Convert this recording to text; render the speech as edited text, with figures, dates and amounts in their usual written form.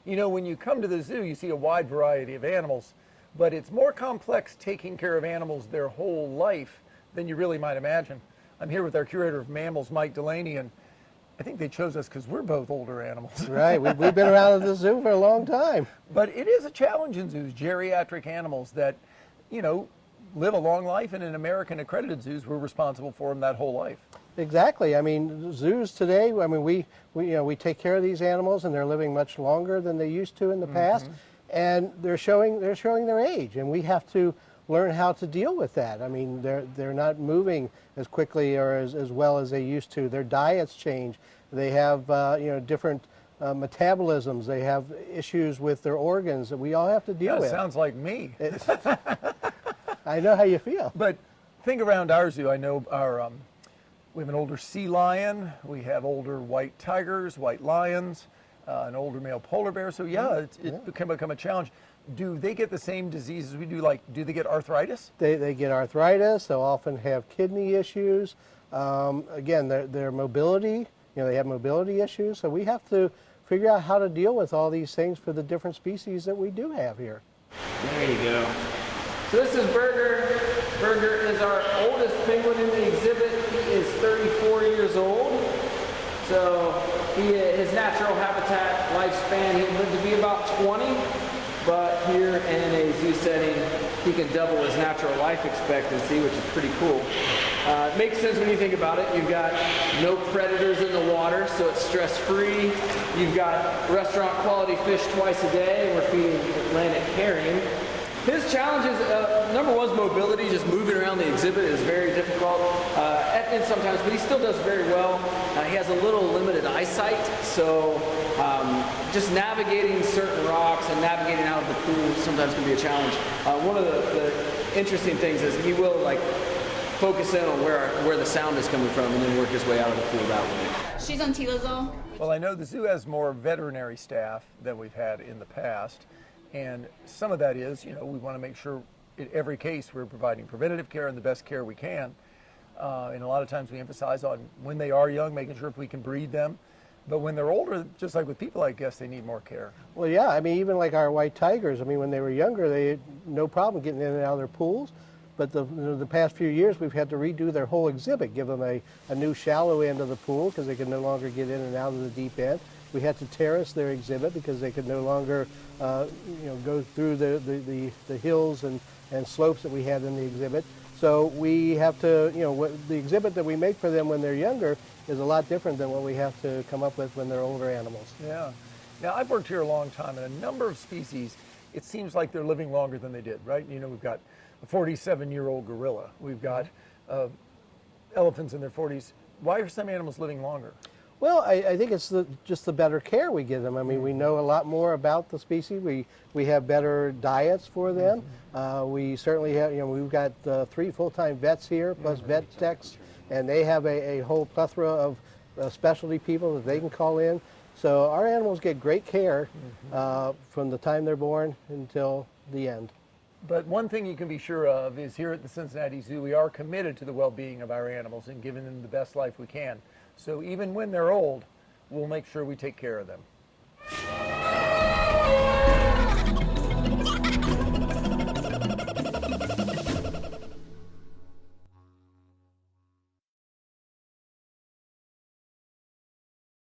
You know, when you come to the zoo, you see a wide variety of animals, but it's more complex taking care of animals their whole life than you really might imagine. I'm here with our curator of mammals, Mike Delaney, and I think they chose us because we're both older animals. Right, we've been around at the zoo for a long time. But it is a challenge in zoos, geriatric animals that, you know, live a long life, and in American accredited zoos, we're responsible for them that whole life. Exactly. I mean, zoos today, I mean, we take care of these animals, and they're living much longer than they used to in the past, and they're showing their age, and we have to learn how to deal with that. I mean, they're not moving as quickly or as well as they used to. Their diets change. They have different metabolisms. They have issues with their organs that we all have to deal with. Sounds like me. I know how you feel. But think around our zoo. I know we have an older sea lion. We have older white tigers, white lions, an older male polar bear. So yeah, it can become a challenge. Do they get the same diseases we do? Like, do they get arthritis? They get arthritis. They'll often have kidney issues. Again, their mobility. They have mobility issues. So we have to figure out how to deal with all these things for the different species that we do have here. There you go. So this is Burger. Burger is our oldest penguin in the exhibit. He is 34 years old. So his natural habitat lifespan, he'll live to be about 20. But here in a zoo setting, he can double his natural life expectancy, which is pretty cool. It makes sense when you think about it. You've got no predators in the water, so it's stress-free. You've got restaurant quality fish twice a day, and we're feeding Atlantic herring. His challenge is, number one is mobility. Just moving around the exhibit is very difficult and sometimes, but he still does very well. He has a little limited eyesight, so just navigating certain rocks and navigating out of the pool sometimes can be a challenge. One of the interesting things is he will focus in on where the sound is coming from and then work his way out of the pool that way. She's on Tilazol. Well, I know the zoo has more veterinary staff than we've had in the past. And some of that is, we want to make sure in every case we're providing preventative care and the best care we can. And a lot of times we emphasize on when they are young, making sure if we can breed them. But when they're older, just like with people, I guess they need more care. Well, yeah, I mean, even like our white tigers, I mean, when they were younger, they had no problem getting in and out of their pools. But the past few years, we've had to redo their whole exhibit, give them a new shallow end of the pool because they could no longer get in and out of the deep end. We had to terrace their exhibit because they could no longer, go through the hills and slopes that we had in the exhibit. So we have to, the exhibit that we make for them when they're younger is a lot different than what we have to come up with when they're older animals. Yeah. Now, I've worked here a long time, and a number of species, it seems like they're living longer than they did, right? We've got a 47-year-old gorilla. We've got elephants in their 40s. Why are some animals living longer? Well, I think it's just the better care we give them. I mean, we know a lot more about the species. We have better diets for them. We certainly have, we've got 3 full-time vets here, plus vet techs, and they have a whole plethora of specialty people that they can call in. So our animals get great care from the time they're born until the end. But one thing you can be sure of is here at the Cincinnati Zoo, we are committed to the well-being of our animals and giving them the best life we can. So even when they're old, we'll make sure we take care of them.